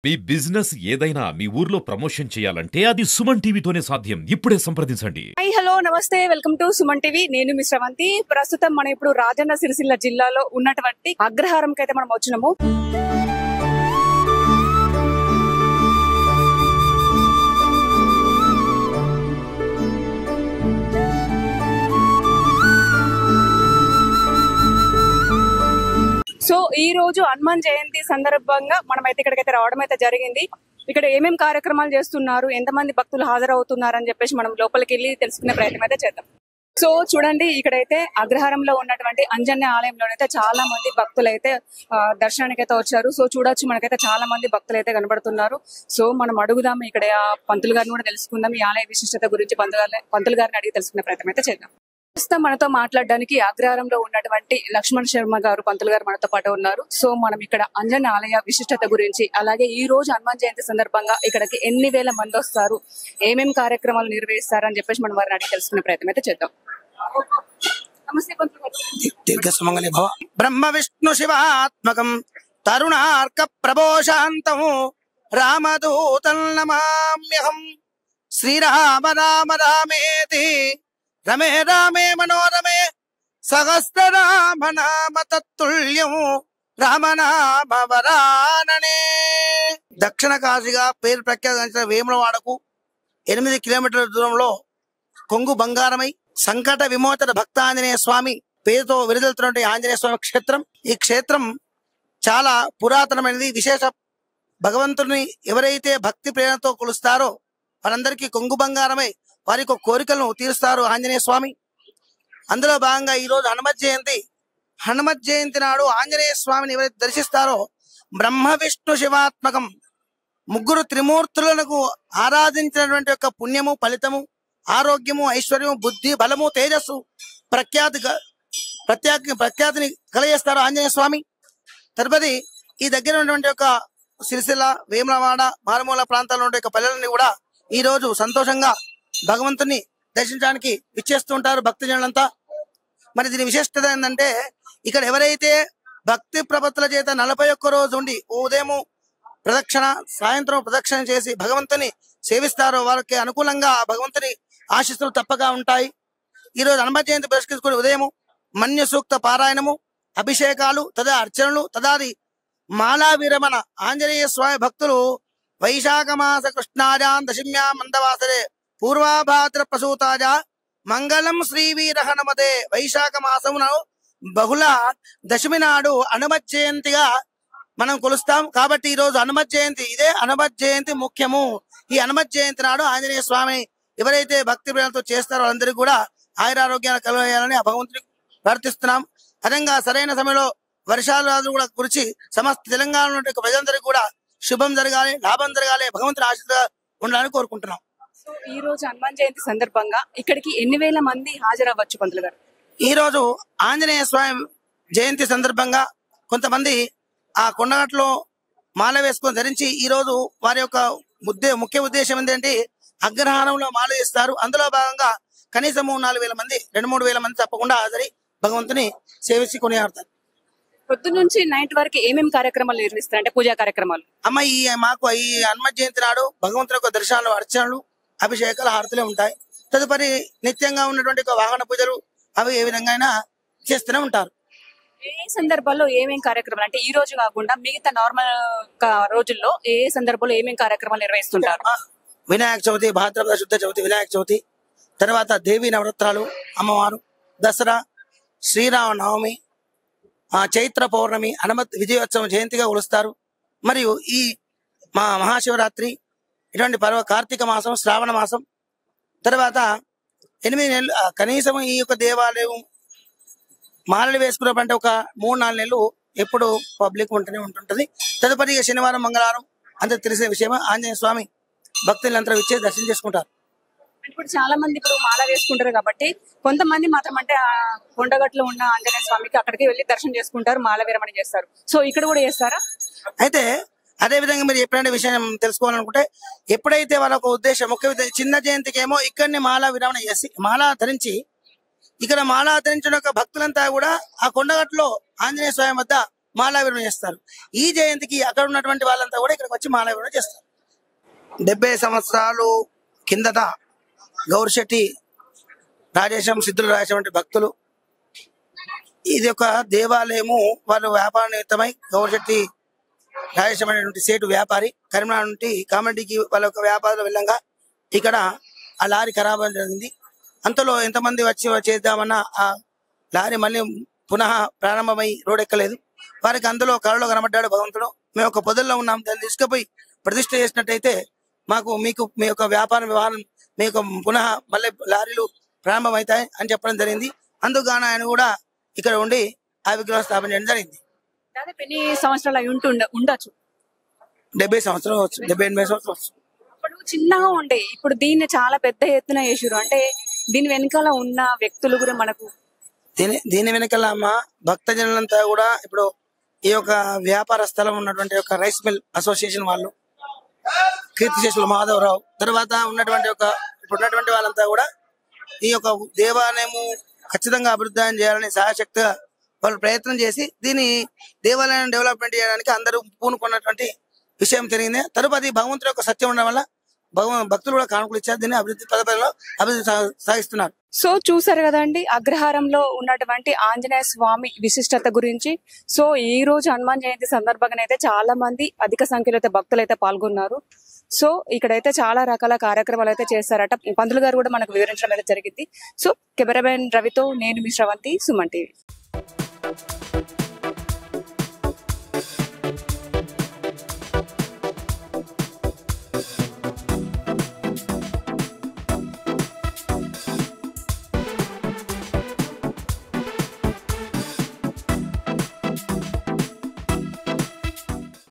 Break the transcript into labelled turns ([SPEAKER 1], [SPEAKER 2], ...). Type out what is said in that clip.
[SPEAKER 1] మీ business ఏదైనా మీ ఊర్లో promotion చేయాలంటే అది సుమన్ టీవీతోనే సాధ్యం. ఇప్పుడే సంప్రదించండి.
[SPEAKER 2] హాయ్ హలో నమస్తే, వెల్కమ్ టు సుమన్ టీవీ. నేను మీ శ్రవంతి. ప్రస్తుతం మనం ఇప్పుడు రాజన్న సిరిసిల్ల జిల్లాలో ఉన్నటువంటి అగ్రహారంకి అయితే మనం వచ్చినాము. సో ఈ రోజు హనుమాన్ జయంతి సందర్భంగా మనం అయితే ఇక్కడికైతే రావడం అయితే జరిగింది. ఇక్కడ ఏమేం కార్యక్రమాలు చేస్తున్నారు, ఎంతమంది భక్తులు హాజరవుతున్నారు అని చెప్పేసి మనం లోపలికి వెళ్ళి తెలుసుకునే ప్రయత్నం అయితే చేద్దాం. సో చూడండి, ఇక్కడైతే అగ్రహారంలో ఉన్నటువంటి అంజన్య ఆలయంలోనైతే చాలా మంది భక్తులు అయితే దర్శనానికి అయితే వచ్చారు. సో చూడొచ్చు, మనకైతే చాలా మంది భక్తులు అయితే కనబడుతున్నారు. సో మనం అడుగుదాం, ఇక్కడ పంతులు గారిని కూడా తెలుసుకుందాం, ఈ ఆలయ విశిష్టత గురించి పంతులు గారిని అడిగి తెలుసుకునే ప్రయత్నం అయితే చేద్దాం. ప్రస్తుతం మనతో మాట్లాడడానికి అగ్రహారంలో ఉన్నటువంటి లక్ష్మణ్ శర్మ గారు, పంతులు గారు మనతో పాటు ఉన్నారు. సో మనం ఇక్కడ అంజన్య ఆలయ విశిష్టత గురించి, అలాగే ఈ రోజు హనుమాన్ జయంతి సందర్భంగా ఇక్కడికి ఎన్ని వేల మంది వస్తారు, ఏమేం కార్యక్రమాలు నిర్వహిస్తారు అని చెప్పేసి మనం వారిని అడిగి తెలుసుకునే ప్రయత్నం అయితే చేద్దాం. నమస్తే పంతులు గారు.
[SPEAKER 3] దీర్ఘ సుమంగళి భవ. బ్రహ్మ విష్ణు శివాత్మకం తరుణార్క ప్రభోశాంతం రామదూతం నమామ్యహం. శ్రీరామ రామ రామేతి రమే రామే మనోరమే సహస్రనామ నామ తత్తుల్యం రామనామ వరాననే. దక్షిణ కాశీగా పేరు ప్రఖ్యాతించిన వేములవాడకు 8 కిలోమీటర్ల దూరంలో కొంగు బంగారమై సంకట విమోచన భక్తాంజనేయ స్వామి పేరుతో విడుదలుతున్నటువంటి ఆంజనేయ స్వామి క్షేత్రం. ఈ క్షేత్రం చాలా పురాతనమైనది. విశేష భగవంతుని ఎవరైతే భక్తి ప్రేరణతో కొలుస్తారో వారందరికీ కొంగు బంగారమై వారి కోరికలను తీరుస్తారు ఆంజనేయ స్వామి. అందులో భాగంగా ఈ రోజు హనుమత్ జయంతి. హనుమత్ జయంతి నాడు ఆంజనేయ స్వామిని ఎవరైతే దర్శిస్తారో బ్రహ్మ విష్ణు శివాత్మకం ముగ్గురు త్రిమూర్తులకు ఆరాధించినటువంటి యొక్క పుణ్యము, ఫలితము, ఆరోగ్యము, ఐశ్వర్యము, బుద్ధి, బలము, తేజస్సు ప్రఖ్యాతిని కలగజేస్తారు ఆంజనేయ స్వామి. తదుపరి ఈ దగ్గర ఉన్నటువంటి యొక్క సిరిసిల్ల, వేములవాడ, మారుమూల ప్రాంతాల్లో ఉండే పల్లెలని కూడా ఈ రోజు సంతోషంగా భగవంతుని దర్శించడానికి విచ్చేస్తూ ఉంటారు భక్తజనులంతా. మరి దీని విశిష్టత ఏంటంటే, ఇక్కడ ఎవరైతే భక్తి ప్రపత్తుల చేత 41 రోజు ఉండి ఉదయం ప్రదక్షిణ, సాయంత్రం ప్రదక్షిణ చేసి భగవంతుని సేవిస్తారో వారికి అనుకూలంగా భగవంతుని ఆశీస్సులు తప్పగా ఉంటాయి. ఈ రోజు హనుమత్ జయంతి పురస్కరించుకుని ఉదయం మన్య సూక్త పారాయణము, అభిషేకాలు, తదా అర్చనలు, తదాది మాలా విరమణ. ఆంజనేయ స్వామి భక్తులు వైశాఖ మాస కృష్ణాజాం దశమ్యా మందవాసరే పూర్వాభాద్ర ప్రసూతాజ మంగళం శ్రీవీర హనుమతే. వైశాఖ మాసమును బహుళ దశమి నాడు హనుమత్ జయంతిగా మనం కొలుస్తాం. కాబట్టి ఈ రోజు హనుమత్ జయంతి, ఇదే హనుమత్ జయంతి ముఖ్యము. ఈ హనుమత్ జయంతి నాడు ఆంజనేయ స్వామి ఎవరైతే భక్తి ప్రేమతో చేస్తారో వాళ్ళందరికీ కూడా ఆయురారోగ్యాలు కలగాలని ఆ భగవంతుని ప్రార్థిస్తున్నాం. అదంగా సరైన సమయంలో వర్షాలు కూడా కురిచి సమస్త తెలంగాణ ప్రజలందరికీ కూడా శుభం జరగాలి, లాభం జరగాలి, భగవంతుని ఆశీర్వాద ఉండాలని కోరుకుంటున్నాం.
[SPEAKER 2] సో ఈ రోజు హనుమాన్ జయంతి సందర్భంగా ఇక్కడికి ఎన్ని వేల మంది హాజరవ్వచ్చు పంతులు గారు?
[SPEAKER 3] ఈ రోజు ఆంజనేయ స్వామి జయంతి సందర్భంగా కొంతమంది ఆ కొండగట్లో మాల వేసుకొని ధరించి ఈ రోజు వారి యొక్క ముఖ్య ఉద్దేశం ఏంటంటే అగ్రహారంలో మాల వేస్తారు. అందులో భాగంగా కనీసం 4,000 మంది, 2-3 వేల మంది తప్పకుండా హాజరై భగవంతుని సేవించి కొనియాడతారు.
[SPEAKER 2] పొద్దు నుంచి నైట్ వరకు ఏమేమి కార్యక్రమాలు నిర్వహిస్తారు, అంటే పూజా కార్యక్రమాలు?
[SPEAKER 3] అమ్మ, మాకు ఈ హనుమత్ జయంతి నాడు భగవంతుని యొక్క దర్శనాలు, అర్చనలు, అభిషేకాలు, హారతులే ఉంటాయి. తదుపరి నిత్యంగా ఉన్నటువంటి వాహన పూజలు అవి ఏ విధంగా అయినా చేస్తూనే ఉంటారు.
[SPEAKER 2] ఏ సందర్భాల్లో ఏమేం కార్యక్రమాలు, అంటే ఈ రోజు కాకుండా మిగతా నార్మల్ రోజుల్లో ఏ సందర్భంలో ఏమేం కార్యక్రమాలు నిర్వహిస్తుంటారు?
[SPEAKER 3] వినాయక చవితి, భాద్రపద శుద్ధ చవితి, వినాయక చవితి, తర్వాత దేవీ నవరాత్రాలు, అమ్మవారు, దసరా, శ్రీరామ నవమి, చైత్ర పౌర్ణమి, హనుమత్ విజయోత్సవం జయంతిగా కొలుస్తారు. మరియు ఈ మహాశివరాత్రి, ఇటువంటి పర్వ, కార్తీక మాసం, శ్రావణ మాసం, తర్వాత 8 నెలలు కనీసం ఈ యొక్క దేవాలయం మాలలు వేసుకున్నప్పుడు ఒక 3-4 నెలలు ఎప్పుడు పబ్లిక్ ఉంటూనే ఉంటుంటది. తదుపరి శనివారం, మంగళవారం అంత తెలిసే విషయం. ఆంజనేయ స్వామి భక్తులంతా ఇచ్చే దర్శనం చేసుకుంటారు.
[SPEAKER 2] ఇప్పుడు చాలా మంది ఇప్పుడు మాల వేసుకుంటారు కాబట్టి కొంతమంది మాత్రం అంటే ఆ కొండగట్లో ఉన్న ఆంజనేయ స్వామికి అక్కడికి వెళ్ళి దర్శనం చేసుకుంటారు, మాల విరమణ చేస్తారు. సో ఇక్కడ కూడా చేస్తారా?
[SPEAKER 3] అయితే అదే విధంగా మీరు ఎప్పుడైనా విషయం తెలుసుకోవాలనుకుంటే, ఎప్పుడైతే వాళ్ళ ఒక ఉద్దేశం ముఖ్య చిన్న జయంతికి ఏమో ఇక్కడిని మాలా విరమణ చేసి మాలా ధరించి ఇక్కడ మాలా ధరించిన భక్తులంతా కూడా ఆ కొండగట్లో ఆంజనేయ స్వామి వద్ద మాలావిరమణ చేస్తారు. ఈ జయంతికి అక్కడ ఉన్నటువంటి వాళ్ళంతా కూడా ఇక్కడికి వచ్చి మాలావిరమణ చేస్తారు. 70 సంవత్సరాలు కిందట గౌరిశెట్టి రాజేశం, సిద్ధులు రాజేశం వంటి భక్తులు ఇది ఒక దేవాలయము. వాళ్ళు వ్యాపార నిమిత్తమై గౌరిశెట్టి రాజేశం అనేటువంటి సేటు వ్యాపారి కరీంనగర్ నుండి కామెడీకి వాళ్ళ యొక్క వ్యాపారంలో వెళ్ళంగా ఇక్కడ ఆ లారీ ఖరాబ్ అని జరిగింది. అంతలో ఎంతమంది వచ్చి చేద్దామన్నా ఆ లారీ మళ్ళీ పునః ప్రారంభమై రోడ్ ఎక్కలేదు. వారికి అందులో కళలో కనబడ్డాడు భగవంతుడు. మేము ఒక పొదల్లో ఉన్నాం, దాన్ని తీసుకుపోయి ప్రతిష్ఠ చేసినట్టయితే మీకు మీ యొక్క వ్యవహారం మీకు పునః మళ్ళీ లారీలు ప్రారంభమవుతాయి అని చెప్పడం జరిగింది. అందుకు ఆయన కూడా ఇక్కడ ఉండి ఆ విగ్రహం స్థాపన చేయడం జరిగింది.
[SPEAKER 2] దాదాపు ఎన్ని సంవత్సరాలు అయి ఉండొచ్చు?
[SPEAKER 3] 70 సంవత్సరాలు వచ్చు, 70-80 సంవత్సరాలు వచ్చు.
[SPEAKER 2] అప్పుడు చిన్నగా ఉండే, ఇప్పుడు దీన్ని చాలా పెద్ద ఎత్తున చేసారు. అంటే దీని వెనకాల ఉన్న వ్యక్తులు కూడా మనకు
[SPEAKER 3] దీని వెనకాల అమ్మ భక్తజనులంతా కూడా ఇప్పుడు ఈ యొక్క వ్యాపార స్థలం ఉన్నటువంటి యొక్క రైస్ మిల్ అసోసియేషన్ వాళ్ళు, కీర్తిశేషులు మాధవరావు, తర్వాత ఉన్నటువంటి వాళ్ళంతా కూడా ఈ యొక్క దేవాలయము ఖచ్చితంగా అభివృద్ధి చేయాలని సహాయశక్తిగా వాళ్ళు ప్రయత్నం చేసి దీని దేవాలయాన్ని డెవలప్మెంట్ చేయడానికి అందరూ పూనుకున్నటువంటి విషయం జరిగింది. తరుపతి భగవంతుడి యొక్క సత్యం ఉండడం వల్ల భక్తులు కూడా కానుకలు ఇచ్చారు. దీన్ని అభివృద్ధి పదపదిలో అభివృద్ధి సాగిస్తున్నారు.
[SPEAKER 2] సో చూసారు కదండి అగ్రహారంలో ఉన్నటువంటి ఆంజనేయ స్వామి విశిష్టత గురించి. సో ఈ రోజు హనుమాన్ జయంతి సందర్భంగా అయితే చాలా మంది అధిక సంఖ్యలో అయితే భక్తులు అయితే పాల్గొన్నారు. సో ఇక్కడైతే చాలా రకాల కార్యక్రమాలు అయితే చేస్తారట. పంతులు గారు కూడా మనకు వివరించడం అయితే జరిగింది. సో కెమెరామెన్ రవితో నేను మీ శ్రవంతి, సుమన్ టీవీ.